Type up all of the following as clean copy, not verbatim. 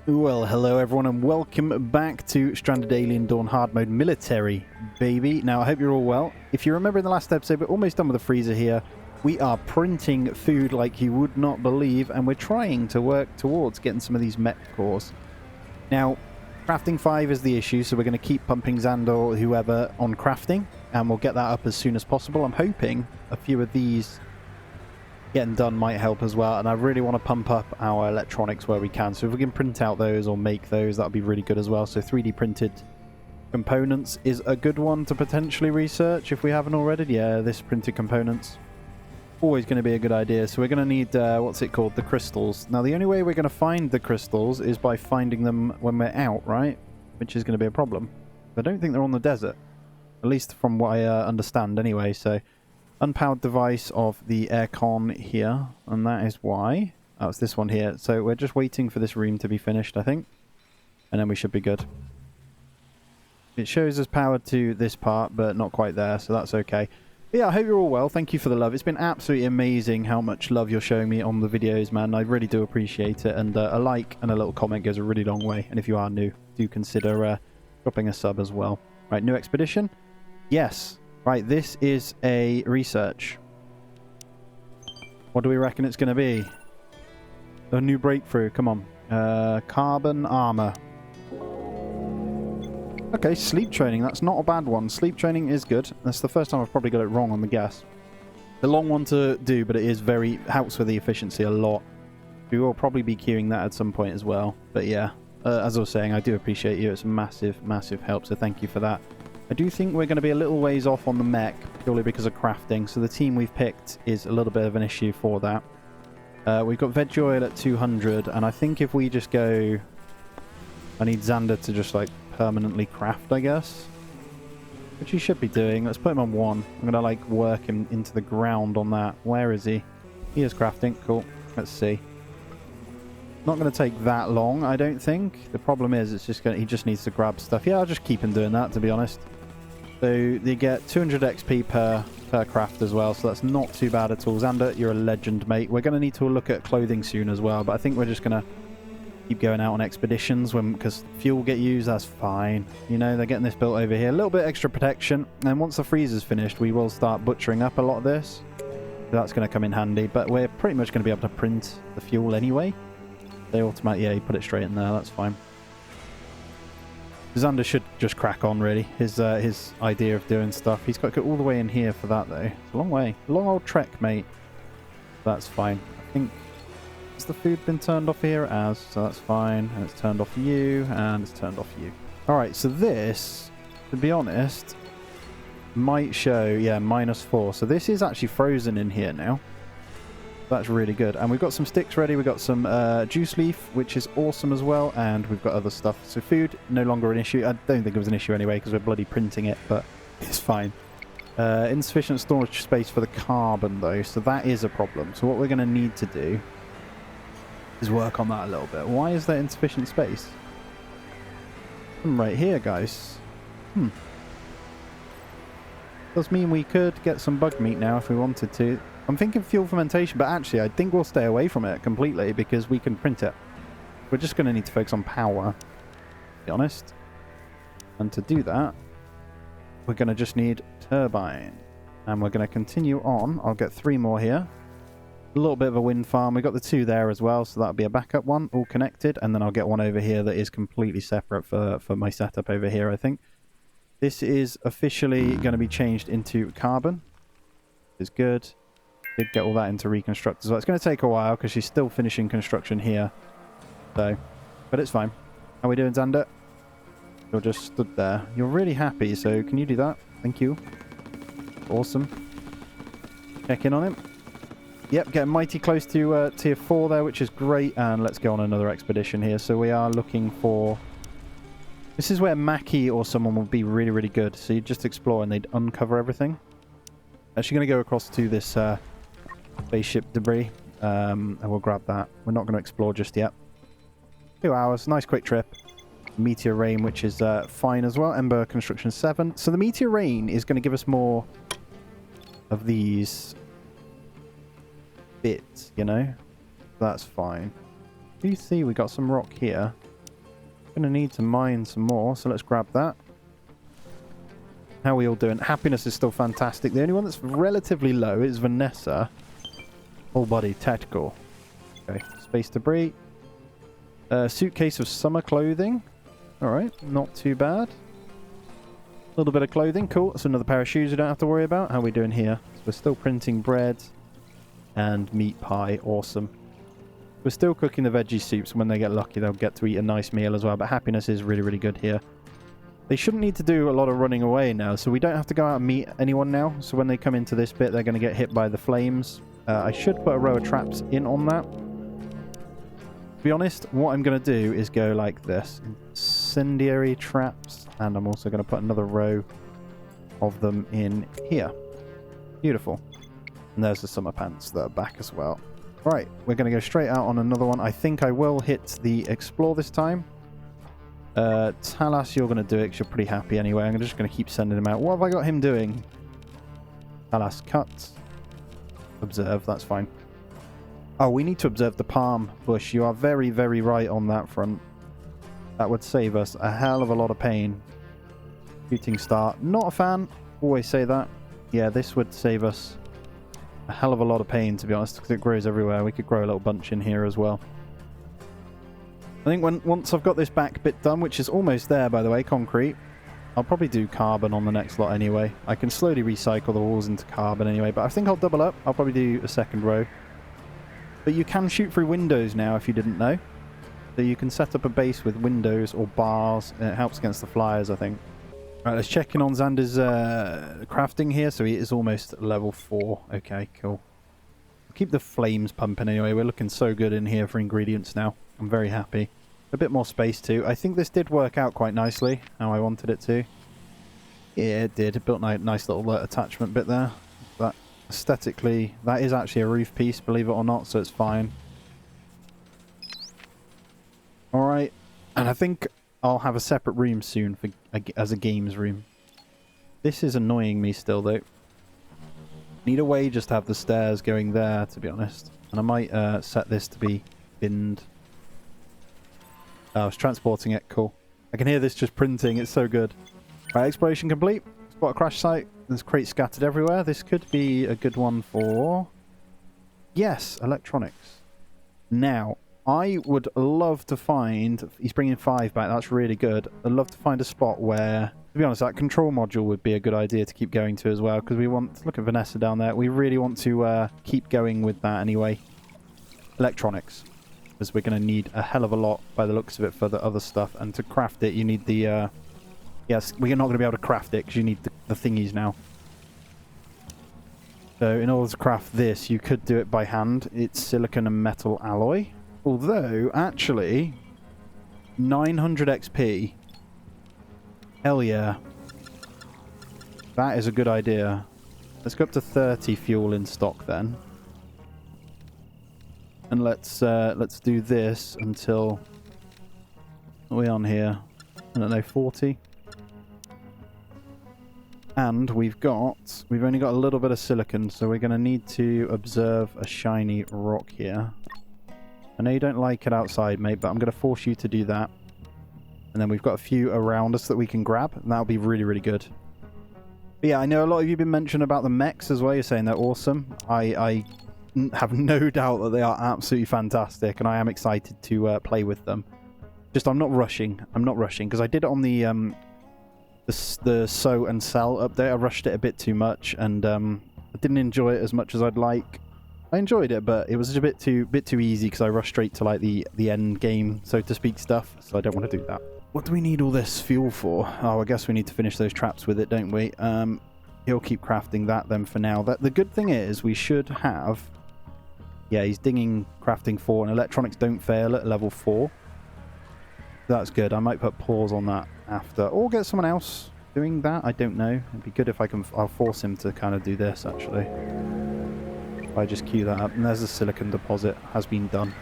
Well, hello everyone and welcome back to Stranded Alien Dawn Hard Mode Military, baby. Now, I hope you're all well. If you remember in the last episode, we're almost done with the freezer here. We are printing food like you would not believe, and we're trying to work towards getting some of these mech cores. Now, crafting 5 is the issue, so we're going to keep pumping Xander or whoever on crafting, and we'll get that up as soon as possible. I'm hoping a few of these getting done might help as well, and I really want to pump up our electronics where we can, so if we can print out those or make those, that would be really good as well. So 3D printed components is a good one to potentially research if we haven't already. Yeah, this printed components always going to be a good idea. So we're going to need what's it called, the crystals. Now the only way we're going to find the crystals is by finding them when we're out, right? Which is going to be a problem. I don't think they're on the desert, at least from what I understand anyway. So unpowered device of the aircon here, and that is why. Oh, it's this one here. So we're just waiting for this room to be finished, I think, and then we should be good. It shows us powered to this part, but not quite there, so that's okay. But yeah, I hope you're all well. Thank you for the love. It's been absolutely amazing how much love you're showing me on the videos, man. I really do appreciate it, and a like and a little comment goes a really long way. And if you are new, do consider dropping a sub as well. Right, new expedition? Yes. Right, this is a research. What do we reckon it's going to be? A new breakthrough, come on. Carbon armor. Okay, sleep training, that's not a bad one. Sleep training is good. That's the first time I've probably got it wrong on the guess. The long one to do, but it is helps with the efficiency a lot. We will probably be queuing that at some point as well. But yeah, as I was saying, I do appreciate you. It's a massive, massive help, so thank you for that. I do think we're going to be a little ways off on the mech, purely because of crafting, so the team we've picked is a little bit of an issue for that. We've got veg oil at 200, and I think if we just go... I need Xander to just, like, permanently craft, I guess. Which he should be doing. Let's put him on 1. I'm going to, like, work him into the ground on that. Where is he? He is crafting. Cool. Let's see. Not going to take that long, I don't think. The problem is, it's just he just needs to grab stuff. Yeah, I'll just keep him doing that, to be honest. So they get 200 XP per craft as well, so that's not too bad at all. Xander, you're a legend, mate. We're going to need to look at clothing soon as well, but I think we're just going to keep going out on expeditions because fuel get used. That's fine. You know, they're getting this built over here. A little bit extra protection, and once the freezer's finished, we will start butchering up a lot of this. So that's going to come in handy, but we're pretty much going to be able to print the fuel anyway. They automatically, yeah, you put it straight in there. That's fine. Xander should just crack on, really. His idea of doing stuff. He's got to go all the way in here for that, though. It's a long way. A long old trek, mate. That's fine. I think... Has the food been turned off here? It has, so that's fine. And it's turned off for you, and it's turned off for you. Alright, so this, to be honest, might show, yeah, -4. So this is actually frozen in here now. That's really good. And we've got some sticks ready. We've got some juice leaf, which is awesome as well. And we've got other stuff. So food, no longer an issue. I don't think it was an issue anyway because we're bloody printing it, but it's fine. Insufficient storage space for the carbon, though. So that is a problem. So what we're going to need to do is work on that a little bit. Why is there insufficient space? Right here, guys. Does mean we could get some bug meat now if we wanted to. I'm thinking fuel fermentation, but actually I think we'll stay away from it completely because we can print it. We're just going to need to focus on power, to be honest. And to do that, we're going to just need turbine. And we're going to continue on. I'll get 3 more here. A little bit of a wind farm. We've got the 2 there as well, so that'll be a backup one, all connected. And then I'll get one over here that is completely separate for my setup over here, I think. This is officially going to be changed into carbon. It's good. Did get all that into reconstruct as well. It's going to take a while because she's still finishing construction here. So, but it's fine. How are we doing, Xander? You're just stood there. You're really happy, so can you do that? Thank you. Awesome. Check in on him. Yep, getting mighty close to tier 4 there, which is great. And let's go on another expedition here. So we are looking for... This is where Mackie or someone would be really, really good. So you just explore and they'd uncover everything. Actually going to go across to this... spaceship debris, and we'll grab that. We're not going to explore just yet. 2 hours, nice quick trip. Meteor rain, which is fine as well. Ember construction 7. So the meteor rain is going to give us more of these bits, you know. That's fine. You see, we got some rock here. Gonna need to mine some more, so let's grab that. How are we all doing? Happiness is still fantastic. The only one that's relatively low is Vanessa. Full body, tactical. Okay, space debris. Suitcase of summer clothing. Alright, not too bad. A little bit of clothing, cool. That's another pair of shoes we don't have to worry about. How are we doing here? So we're still printing bread and meat pie. Awesome. We're still cooking the veggie soups. When they get lucky, they'll get to eat a nice meal as well. But happiness is really, really good here. They shouldn't need to do a lot of running away now, so we don't have to go out and meet anyone now. So when they come into this bit, they're going to get hit by the flames. I should put a row of traps in on that. To be honest, what I'm going to do is go like this. Incendiary traps. And I'm also going to put another row of them in here. Beautiful. And there's the summer pants that are back as well. Right, we're going to go straight out on another one. I think I will hit the explore this time. Talas, you're going to do it because you're pretty happy anyway. I'm just going to keep sending him out. What have I got him doing? Talas, cut. Observe, that's fine. Oh, we need to observe the palm bush. You are very, very right on that front. That would save us a hell of a lot of pain. Shooting star. Not a fan. Always say that. Yeah, this would save us a hell of a lot of pain, to be honest, because it grows everywhere. We could grow a little bunch in here as well. I think once I've got this back bit done, which is almost there, by the way, concrete, I'll probably do carbon on the next lot anyway. I can slowly recycle the walls into carbon anyway, but I think I'll double up. I'll probably do a second row. But you can shoot through windows now, if you didn't know. So you can set up a base with windows or bars, and it helps against the flyers, I think. Right, let's check in on Xander's crafting here. So he is almost level 4. Okay, cool. Keep the flames pumping anyway. We're looking so good in here for ingredients now. I'm very happy. A bit more space too. I think this did work out quite nicely, how I wanted it to. Yeah, it did. It built a nice little attachment bit there. But aesthetically, that is actually a roof piece, believe it or not, so it's fine. Alright, and I think I'll have a separate room soon for as a games room. This is annoying me still, though. Need a way just to have the stairs going there, to be honest. And I might set this to be binned. Oh, I was transporting it. Cool. I can hear this just printing. It's so good. Right, exploration complete. Spot a crash site. There's crates scattered everywhere. This could be a good one for... Yes, electronics. Now, I would love to find... He's bringing 5 back. That's really good. I'd love to find a spot where... To be honest, that control module would be a good idea to keep going to as well, because we want... Look at Vanessa down there. We really want to keep going with that anyway. Electronics. Because we're going to need a hell of a lot by the looks of it for the other stuff. And to craft it, you need the... Yes, we're not going to be able to craft it because you need the thingies now. So in order to craft this, you could do it by hand. It's silicon and metal alloy. Although, actually, 900 XP. Hell yeah. That is a good idea. Let's go up to 30 fuel in stock then. And let's do this until... What are we on here? I don't know, 40? And we've only got a little bit of silicon, so we're going to need to observe a shiny rock here. I know you don't like it outside, mate, but I'm going to force you to do that. And then we've got a few around us that we can grab, and that'll be really, really good. But yeah, I know a lot of you have been mentioning about the mechs as well. You're saying they're awesome. I have no doubt that they are absolutely fantastic, and I am excited to play with them. Just, I'm not rushing. Because I did it on the sow and sell update. I rushed it a bit too much, and I didn't enjoy it as much as I'd like. I enjoyed it, but it was a bit too easy because I rushed straight to like the end game, so to speak, stuff. So I don't want to do that. What do we need all this fuel for? Oh, I guess we need to finish those traps with it, don't we? He'll keep crafting that then for now. The good thing is we should have... Yeah, he's dinging crafting 4, and electronics don't fail at level 4. That's good. I might put pause on that after. Or get someone else doing that. I don't know. It'd be good if I can... I'll force him to kind of do this, actually. If I just queue that up. And there's a silicon deposit. Has been done.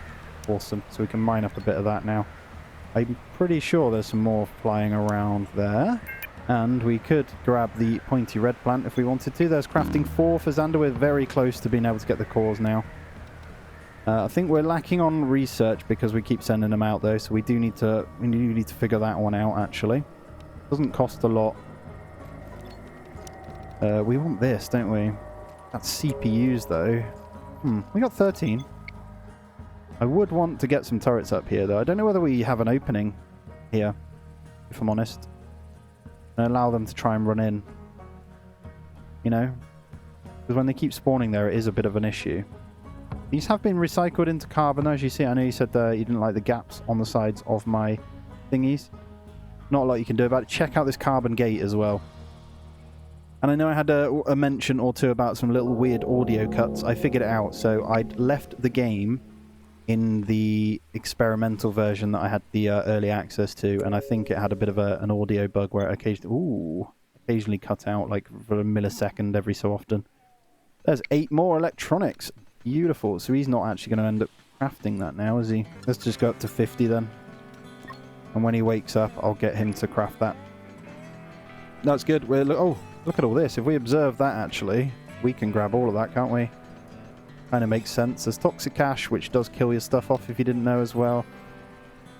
Awesome. So we can mine up a bit of that now. I'm pretty sure there's some more flying around there. And we could grab the pointy red plant if we wanted to. There's crafting 4 for Xander. We're very close to being able to get the cores now. I think we're lacking on research because we keep sending them out though, so we do need to figure that one out actually. Doesn't cost a lot. We want this, don't we? That's CPUs though. We got 13. I would want to get some turrets up here though. I don't know whether we have an opening here, if I'm honest. And allow them to try and run in. You know? Because when they keep spawning there, it is a bit of an issue. These have been recycled into carbon, as you see. I know you said you didn't like the gaps on the sides of my thingies. Not a lot you can do about it. Check out this carbon gate as well. And I know I had a mention or two about some little weird audio cuts. I figured it out. So I'd left the game in the experimental version that I had the early access to. And I think it had a bit of an audio bug where it occasionally cut out like for a millisecond every so often. There's 8 more electronics. Beautiful. So he's not actually going to end up crafting that now, is he? Let's just go up to 50 then. And when he wakes up, I'll get him to craft that. That's good. Oh, look at all this. If we observe that, actually, we can grab all of that, can't we? Kind of makes sense. There's toxic ash, which does kill your stuff off if you didn't know as well.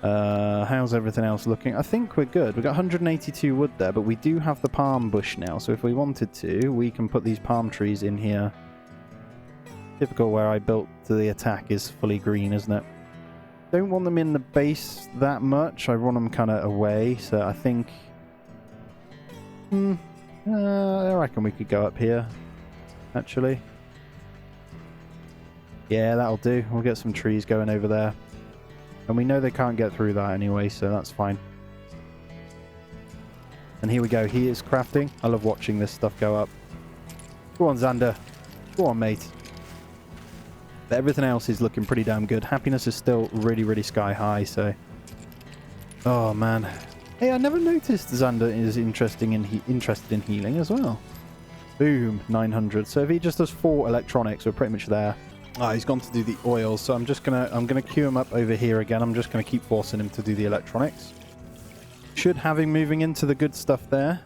How's everything else looking? I think we're good. We've got 182 wood there, but we do have the palm bush now. So if we wanted to, we can put these palm trees in here. Typical where I built the attack is fully green, isn't it? Don't want them in the base that much. I want them kind of away. So I think... I reckon we could go up here, actually. Yeah, that'll do. We'll get some trees going over there. And we know they can't get through that anyway, so that's fine. And here we go. He is crafting. I love watching this stuff go up. Go on, Xander. Go on, mate. But everything else is looking pretty damn good. Happiness is still really, really sky high, so... Oh, man. Hey, I never noticed Xander is interested in healing as well. Boom, 900. So if he just does 4 electronics, we're pretty much there. Ah, he's gone to do the oils, so I'm gonna queue him up over here again. I'm just gonna keep forcing him to do the electronics. Should have him moving into the good stuff there.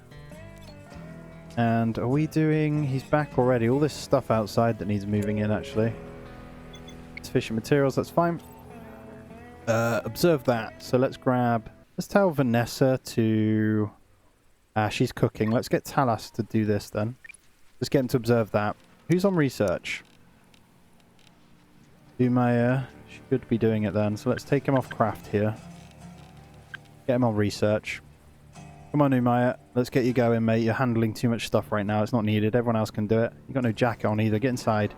And are we doing... He's back already. All this stuff outside that needs moving in, actually. Sufficient materials, that's fine. Observe that. So let's grab... Let's tell Vanessa to... she's cooking. Let's get Talas to do this then. Let's get him to observe that. Who's on research? Umaya should be doing it then. So let's take him off craft here. Get him on research. Come on, Umaya. Let's get you going, mate. You're handling too much stuff right now. It's not needed. Everyone else can do it. You've got no jacket on either. Get inside.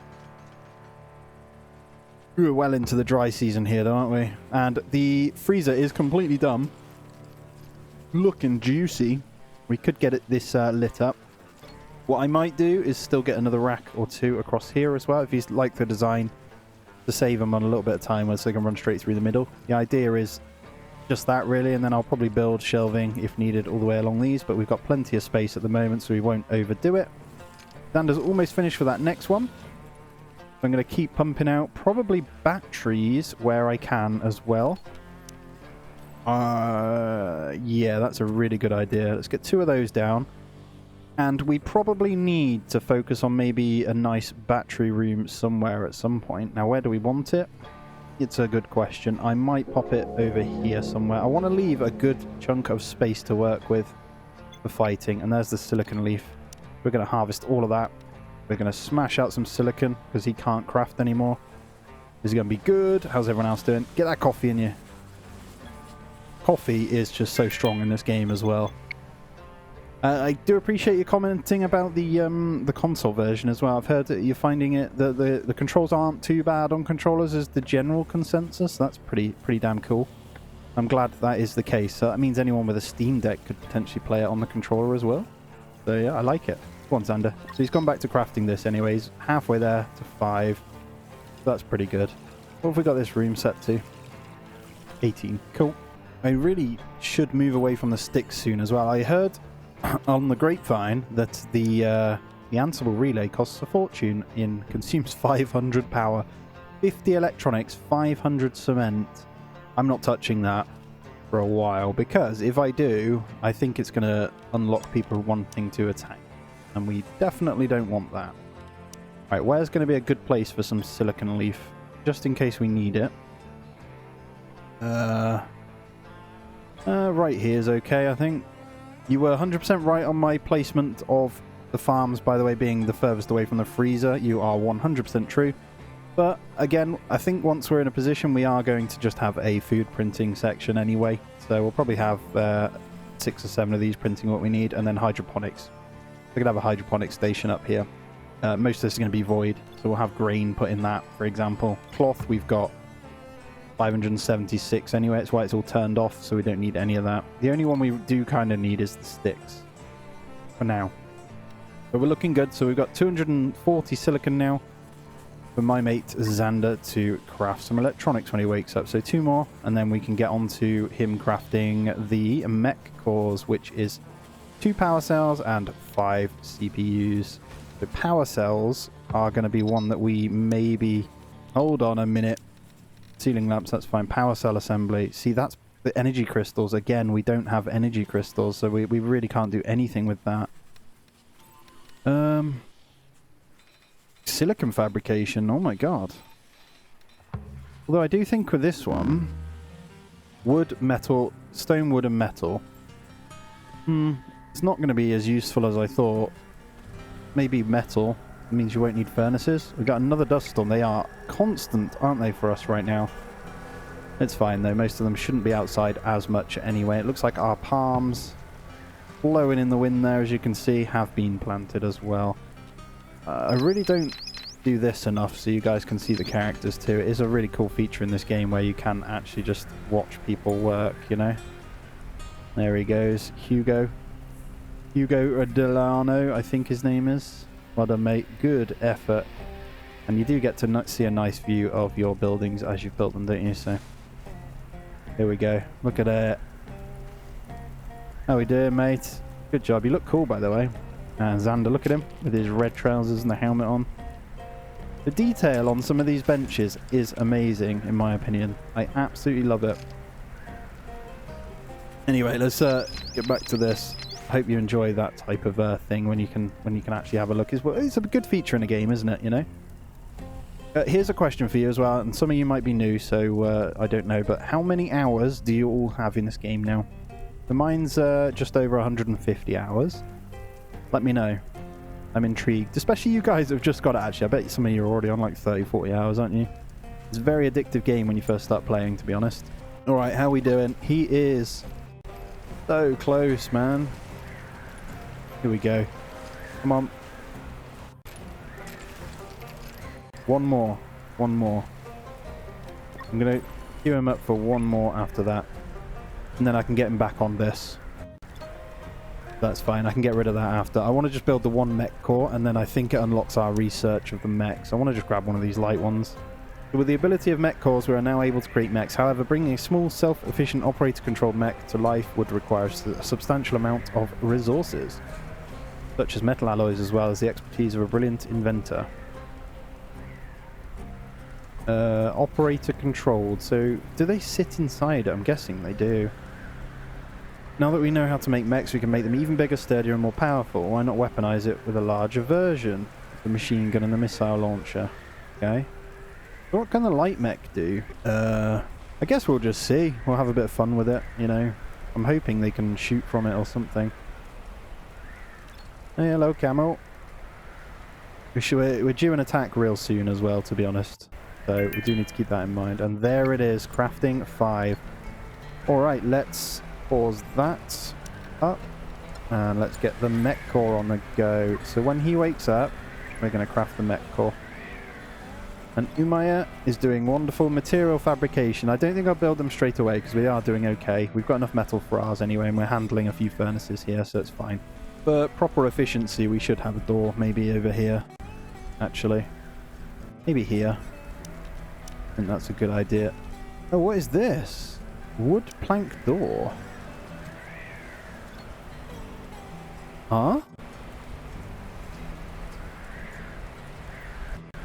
We're well into the dry season here, though, aren't we? And the freezer is completely done. Looking juicy. We could get this lit up. What I might do is still get another rack or 2 across here as well, if you like the design, to save them on a little bit of time so they can run straight through the middle. The idea is just that, really, and then I'll probably build shelving, if needed, all the way along these, but we've got plenty of space at the moment, so we won't overdo it. Xander's almost finished for that next one. I'm going to keep pumping out probably batteries where I can as well. Yeah, that's a really good idea. Let's get 2 of those down. And we probably need to focus on maybe a nice battery room somewhere at some point. Now, where do we want it? It's a good question. I might pop it over here somewhere. I want to leave a good chunk of space to work with for fighting. And there's the silicon leaf. We're going to harvest all of that. We're going to smash out some silicon because he can't craft anymore. This is going to be good. How's everyone else doing? Get that coffee in you. Coffee is just so strong in this game as well. I do appreciate you commenting about the console version as well. I've heard that you're finding it that the controls aren't too bad on controllers as the general consensus. That's pretty damn cool. I'm glad that is the case. So that means anyone with a Steam Deck could potentially play it on the controller as well. So yeah, I like it. Go on, Xander. So he's gone back to crafting this anyways. Halfway there to 5. So that's pretty good. What have we got this room set to? 18. Cool. I really should move away from the sticks soon as well. I heard on the grapevine that the Ansible Relay costs a fortune and consumes 500 power, 50 electronics, 500 cement. I'm not touching that for a while because if I do, I think it's going to unlock people wanting to attack. And we definitely don't want that. Right, where's going to be a good place for some silicon leaf? just in case we need it. Right here is okay, I think. You were 100% right on my placement of the farms, by the way, being the furthest away from the freezer. You are 100% true. But again, I think once we're in a position, we are going to just have a food printing section anyway. So we'll probably have 6 or 7 of these printing what we need, and then hydroponics. We could have a hydroponics station up here. Most of this is going to be void, so we'll have grain put in that, for example. Cloth, we've got 576 anyway. That's why it's all turned off, so we don't need any of that. The only one we do kind of need is the sticks for now. But we're looking good. So we've got 240 silicon now for my mate Xander to craft some electronics when he wakes up. So 2 more, and then we can get on to him crafting the mech cores, which is 2 power cells and 5 CPUs. The power cells are going to be one that we maybe... Hold on a minute. Ceiling lamps, that's fine. Power cell assembly. See, that's the energy crystals. Again, we don't have energy crystals, so we really can't do anything with that. Silicon fabrication. Oh my god. Although I do think with this one, wood, metal, stone, wood, and metal. It's not going to be as useful as I thought. Maybe metal. It means you won't need furnaces. We've got another dust storm. They are constant, aren't they, for us right now? It's fine, though. Most of them shouldn't be outside as much anyway. It looks like our palms, blowing in the wind there, as you can see, have been planted as well. I really don't do this enough so you guys can see the characters too. It is a really cool feature in this game where you can actually just watch people work, you know? There he goes. Hugo Delano, I think his name is. Well done, mate. Good effort. And you do get to see a nice view of your buildings as you've built them, don't you? So, here we go. Look at it. How we doing, mate? Good job. You look cool, by the way. And Xander, look at him with his red trousers and the helmet on. The detail on some of these benches is amazing, in my opinion. I absolutely love it. Anyway, let's get back to this. I hope you enjoy that type of thing when you can actually have a look. It's a good feature in a game, isn't it? You know. Here's a question for you as well, and some of you might be new, so I don't know. But how many hours do you all have in this game now? The mine's just over 150 hours. Let me know. I'm intrigued, especially you guys have just got it. Actually, I bet some of you are already on like 30-40 hours, aren't you? It's a very addictive game when you first start playing, to be honest. All right, how we doing? He is so close, man. Here we go. Come on. One more. I'm going to queue him up for one more after that. And then I can get him back on this. That's fine. I can get rid of that after. I want to just build the one mech core, and then I think it unlocks our research of the mechs. I want to just grab one of these light ones. With the ability of mech cores, we are now able to create mechs. However, bringing a small, self-efficient, operator-controlled mech to life would require a substantial amount of resources, such as metal alloys, as well as the expertise of a brilliant inventor. Operator-controlled. So, do they sit inside it? I'm guessing they do. Now that we know how to make mechs, we can make them even bigger, sturdier, and more powerful. Why not weaponize it with a larger version? The machine gun and the missile launcher. Okay. What can the light mech do? I guess we'll just see. We'll have a bit of fun with it, you know. I'm hoping they can shoot from it or something. Hey, hello, Camo. We're due an attack real soon as well, to be honest. So we do need to keep that in mind. And there it is, crafting 5. Alright, let's pause that up. And let's get the mech core on the go. So when he wakes up, we're going to craft the mech core. And Umaya is doing wonderful material fabrication. I don't think I'll build them straight away because we are doing okay. We've got enough metal for ours anyway, and we're handling a few furnaces here, so it's fine. For proper efficiency, we should have a door maybe over here, actually. Maybe here. I think that's a good idea. Oh, what is this? Wood plank door. Huh?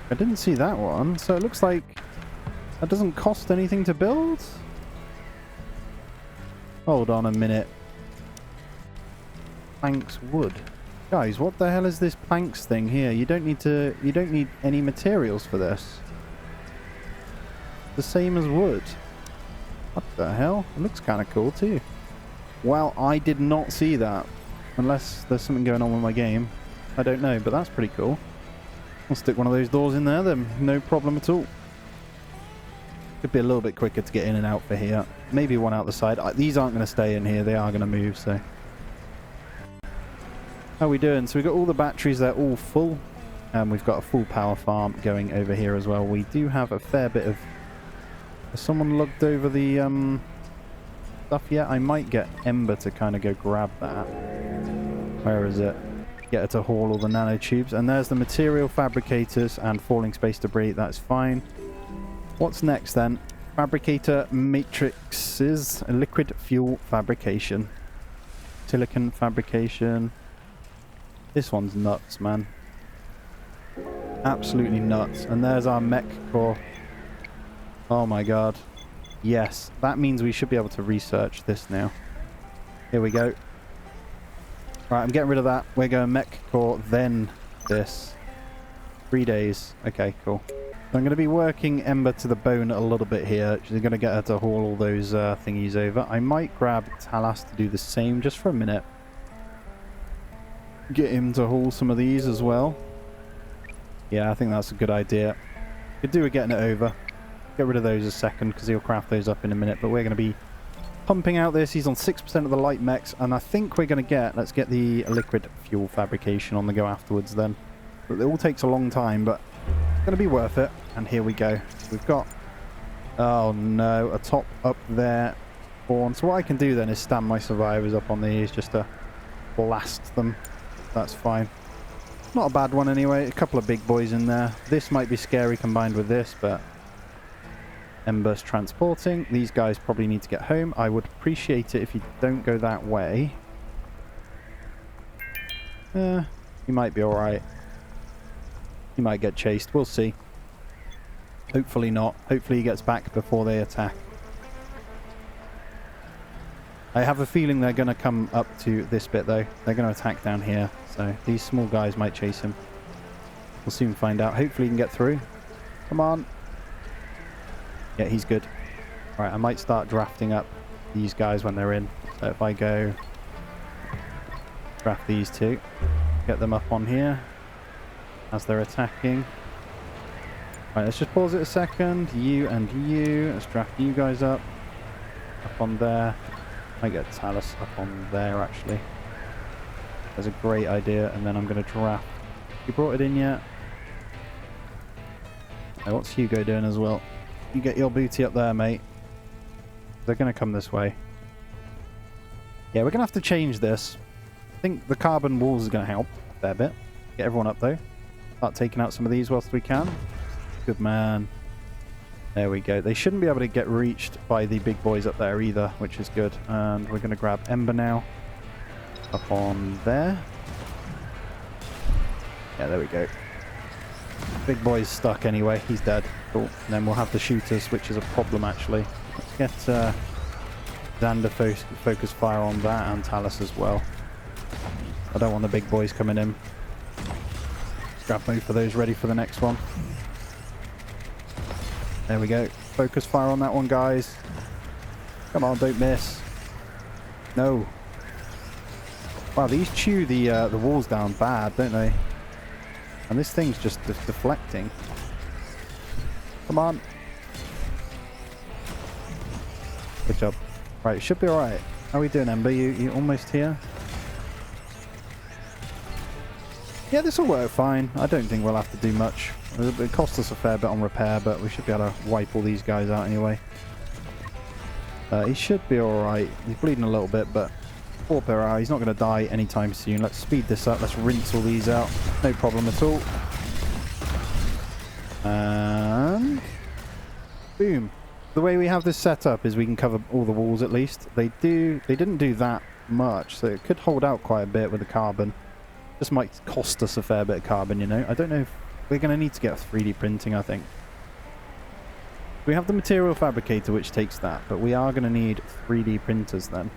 I didn't see that one, so it looks like that doesn't cost anything to build? Hold on a minute. Planks wood. Guys, what the hell is this planks thing here? You don't need any materials for this. the same as wood. What the hell? It looks kind of cool too. Well, I did not see that. Unless there's something going on with my game. I don't know, but that's pretty cool. I'll stick one of those doors in there then. No problem at all. Could be a little bit quicker to get in and out for here. Maybe one out the side. These aren't going to stay in here. They are going to move, so. How are we doing? So we've got all the batteries. They're all full. And we've got a full power farm going over here as well. We do have a fair bit of... Has someone looked over the stuff yet? I might get Ember to kind of go grab that. Where is it? Get her to haul all the nanotubes. And there's the material fabricators and falling space debris. That's fine. What's next then? Fabricator matrices, liquid fuel fabrication. Silicon fabrication. This one's nuts, man. Absolutely nuts. And there's our mech core. Oh my god. Yes, that means we should be able to research this now. Here we go. Right, I'm getting rid of that. We're going mech core, then this. 3 days. Okay, cool. So I'm going to be working Ember to the bone a little bit here. She's going to get her to haul all those thingies over. I might grab Talas to do the same just for a minute. Get him to haul some of these as well. Yeah, I think that's a good idea. Could do with getting it over. Get rid of those a second because he'll craft those up in a minute. But we're going to be pumping out this. He's on 6% of the light mechs. And I think we're going to get... Let's get the liquid fuel fabrication on the go afterwards then. It all takes a long time, but it's going to be worth it. And here we go. We've got... Oh no, a top up there. So what I can do then is stand my survivors up on these just to blast them. That's fine. Not a bad one anyway. A couple of big boys in there. This might be scary combined with this, but... Ember's transporting. These guys probably need to get home. I would appreciate it if you don't go that way. You might be alright. You might get chased. We'll see. Hopefully not. Hopefully he gets back before they attack. I have a feeling they're going to come up to this bit though. They're going to attack down here. So these small guys might chase him. We'll soon find out. Hopefully he can get through. Come on. Yeah, he's good. Right, I might start drafting up these guys when they're in. So if I go draft these two, get them up on here as they're attacking. Right, let's just pause it a second. You and you. Let's draft you guys up. Up on there. I get Talus up on there actually. That's a great idea. And then I'm going to draft. You brought it in yet? Oh, what's Hugo doing as well? You get your booty up there, mate. They're going to come this way. Yeah, we're going to have to change this. I think the carbon walls is going to help a fair bit. Get everyone up though. Start taking out some of these whilst we can. Good man. There we go. They shouldn't be able to get reached by the big boys up there either, which is good. And we're going to grab Ember now. Up on there. Yeah, there we go. Big boy's stuck anyway. He's dead. Cool. And then we'll have the shooters, which is a problem actually. Let's get Xander focus fire on that and Talus as well. I don't want the big boys coming in. Let's grab both of those ready for the next one. There we go. Focus fire on that one, guys. Come on, don't miss. No. Wow, these chew the walls down bad, don't they? And this thing's just deflecting. Come on. Good job. Right, should be alright. How are we doing, Ember? You almost here? Yeah, this will work fine. I don't think we'll have to do much. It cost us a fair bit on repair, but we should be able to wipe all these guys out anyway. He should be alright. He's bleeding a little bit, but poor Pera, he's not going to die anytime soon. Let's speed this up. Let's rinse all these out. No problem at all. And boom. The way we have this set up is we can cover all the walls at least. They didn't do that much, so it could hold out quite a bit with the carbon. This might cost us a fair bit of carbon, you know. I don't know if we're going to need to get 3D printing, I think. We have the material fabricator, which takes that, but we are going to need 3D printers then.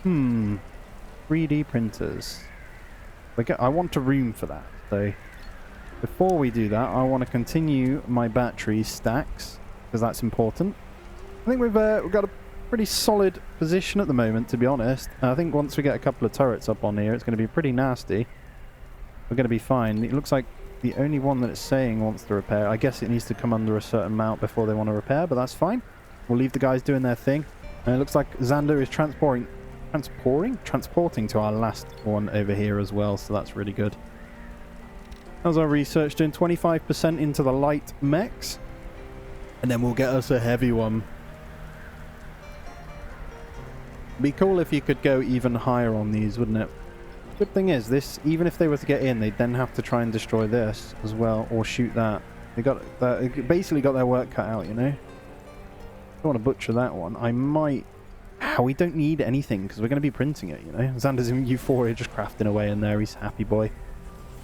3D printers. I want a room for that, so before we do that, I want to continue my battery stacks, because that's important. I think we've got a pretty solid position at the moment, to be honest. I think once we get a couple of turrets up on here, it's going to be pretty nasty. We're going to be fine. It looks like the only one that it's saying wants to repair. I guess it needs to come under a certain amount before they want to repair, but that's fine. We'll leave the guys doing their thing. And it looks like Xander is transporting to our last one over here as well, so that's really good. How's our research doing? 25% into the light mechs. And then we'll get us a heavy one. Be cool if you could go even higher on these, wouldn't it? Good thing is, this, even if they were to get in, they'd then have to try and destroy this as well, or shoot that. They basically got their work cut out, you know? Don't want to butcher that one. I might... we don't need anything, because we're going to be printing it, you know? Xander's in Euphoria just crafting away in there. He's a happy boy.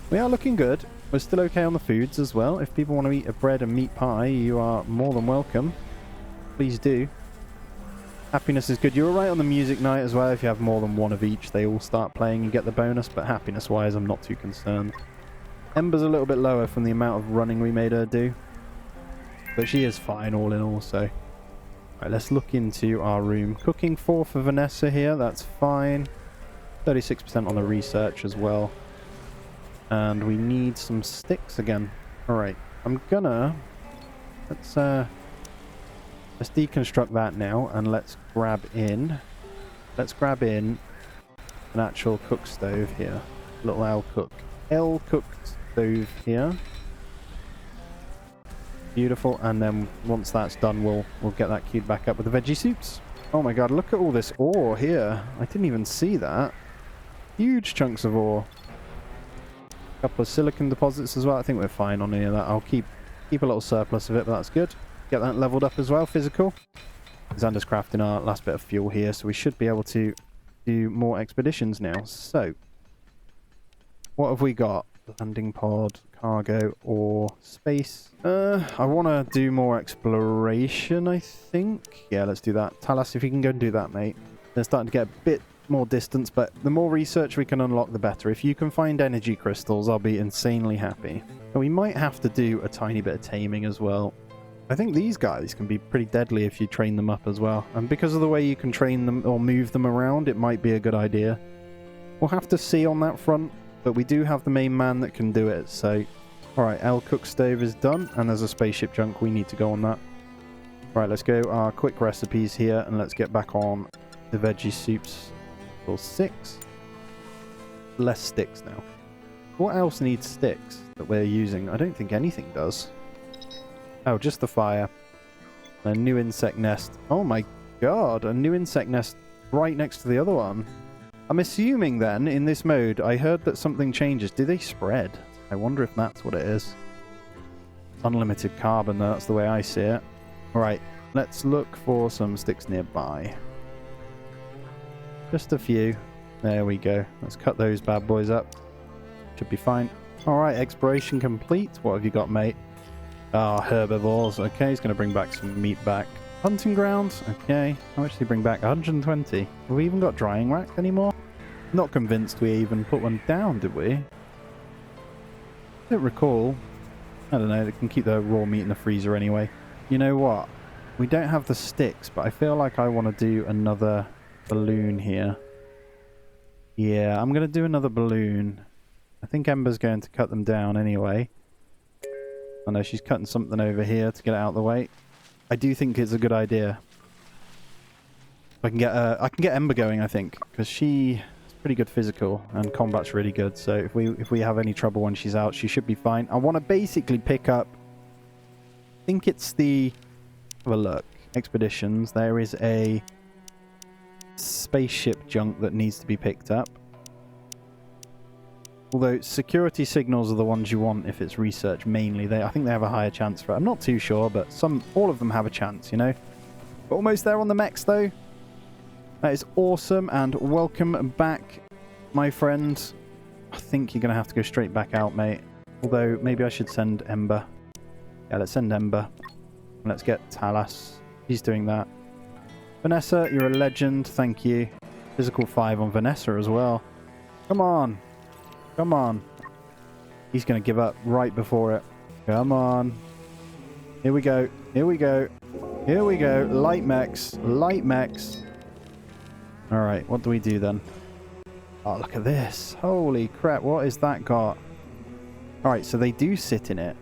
We are looking good. We're still okay on the foods as well. If people want to eat a bread and meat pie, you are more than welcome. Please do. Happiness is good. You're right on the music night as well. If you have more than one of each, they all start playing. You get the bonus, but happiness-wise, I'm not too concerned. Ember's a little bit lower from the amount of running we made her do. But she is fine all in all, so... Right, let's look into our room. Cooking 4 for Vanessa here. That's fine. 36% on the research as well. And we need some sticks again. Alright, I'm gonna... Let's deconstruct that now, and let's grab in an actual cook stove here. Little L cooked stove here. Beautiful, and then once that's done, we'll get that queued back up with the veggie soups. Oh my god, look at all this ore here. I didn't even see that. Huge chunks of ore. A couple of silicon deposits as well. I think we're fine on any of that. I'll keep a little surplus of it, but that's good. Get that leveled up as well, physical. Xander's crafting our last bit of fuel here, so we should be able to do more expeditions now. So, what have we got? Landing pod, cargo, or space. I want to do more exploration, I think. Yeah, let's do that. Talas, if you can go and do that, mate. They're starting to get a bit more distance, but the more research we can unlock, the better. If you can find energy crystals, I'll be insanely happy. And we might have to do a tiny bit of taming as well. I think these guys can be pretty deadly if you train them up as well. And because of the way you can train them or move them around, it might be a good idea. We'll have to see on that front, but we do have the main man that can do it, so... Alright, L cook stove is done, and there's a spaceship junk. We need to go on that. Right, let's go our quick recipes here, and let's get back on the veggie soups. Or 6. Less sticks now. What else needs sticks that we're using? I don't think anything does. Oh, just the fire. A new insect nest. Oh my god, a new insect nest right next to the other one. I'm assuming then, in this mode, I heard that something changes. Do they spread? I wonder if that's what it is. Unlimited carbon, that's the way I see it. Alright, let's look for some sticks nearby. Just a few. There we go. Let's cut those bad boys up. Should be fine. Alright, exploration complete. What have you got, mate? Ah, herbivores. Okay, he's going to bring back some meat back. Hunting grounds. Okay. How much did he bring back? 120. Have we even got drying racks anymore? Not convinced we even put one down, did we? I don't recall. I don't know. They can keep the raw meat in the freezer anyway. You know what? We don't have the sticks, but I feel like I want to do another balloon here. Yeah, I'm going to do another balloon. I think Ember's going to cut them down anyway. I know she's cutting something over here to get it out of the way. I do think it's a good idea. I can get Ember going, I think, because she's pretty good physical and combat's really good. So if we have any trouble when she's out, she should be fine. I want to basically pick up. I think it's the. Have a look. Expeditions. There is a spaceship junk that needs to be picked up. Although security signals are the ones you want if it's research mainly. I think they have a higher chance for it. I'm not too sure, but all of them have a chance, you know. We're almost there on the mechs though. That is awesome, and welcome back, my friend. I think you're going to have to go straight back out, mate. Although maybe I should send Ember. Yeah, let's send Ember. And let's get Talas. He's doing that. Vanessa, you're a legend. Thank you. Physical 5 on Vanessa as well. Come on. Come on. He's going to give up right before it. Come on. Here we go. Here we go. Here we go. Light mechs. Light mechs. All right. What do we do then? Oh, look at this. Holy crap. What is that got? All right. So they do sit in it.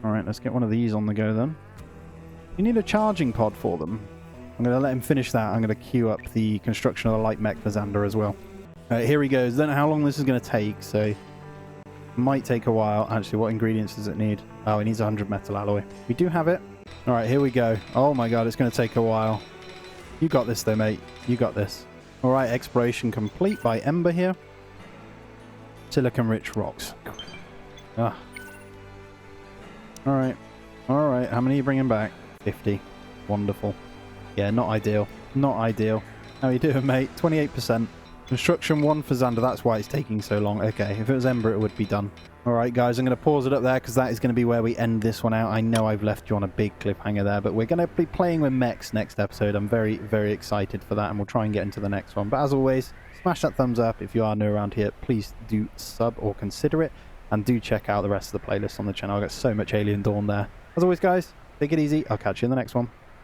All right. Let's get one of these on the go then. You need a charging pod for them. I'm going to let him finish that. I'm going to queue up the construction of the light mech for Xander as well. All right. Here he goes. Don't know how long this is going to take. So might take a while. Actually, what ingredients does it need? Oh, it needs 100 metal alloy. We do have it. All right, here we go. Oh my god, it's going to take a while. You got this though, mate. You got this. All right, exploration complete by Ember here. Silicon-rich rocks. Ah. All right. All right, how many are you bringing back? 50. Wonderful. Yeah, not ideal. Not ideal. How you doing, mate? 28%. Construction 1 for Xander, that's why it's taking so long. Okay, if it was Ember, it would be done. Alright guys, I'm going to pause it up there because that is going to be where we end this one out. I know I've left you on a big cliffhanger there, but we're going to be playing with mechs next episode. I'm very, very excited for that, and we'll try and get into the next one. But as always, smash that thumbs up. If you are new around here, please do sub or consider it, and do check out the rest of the playlist on the channel. I've got so much Alien Dawn there. As always guys, take it easy. I'll catch you in the next one.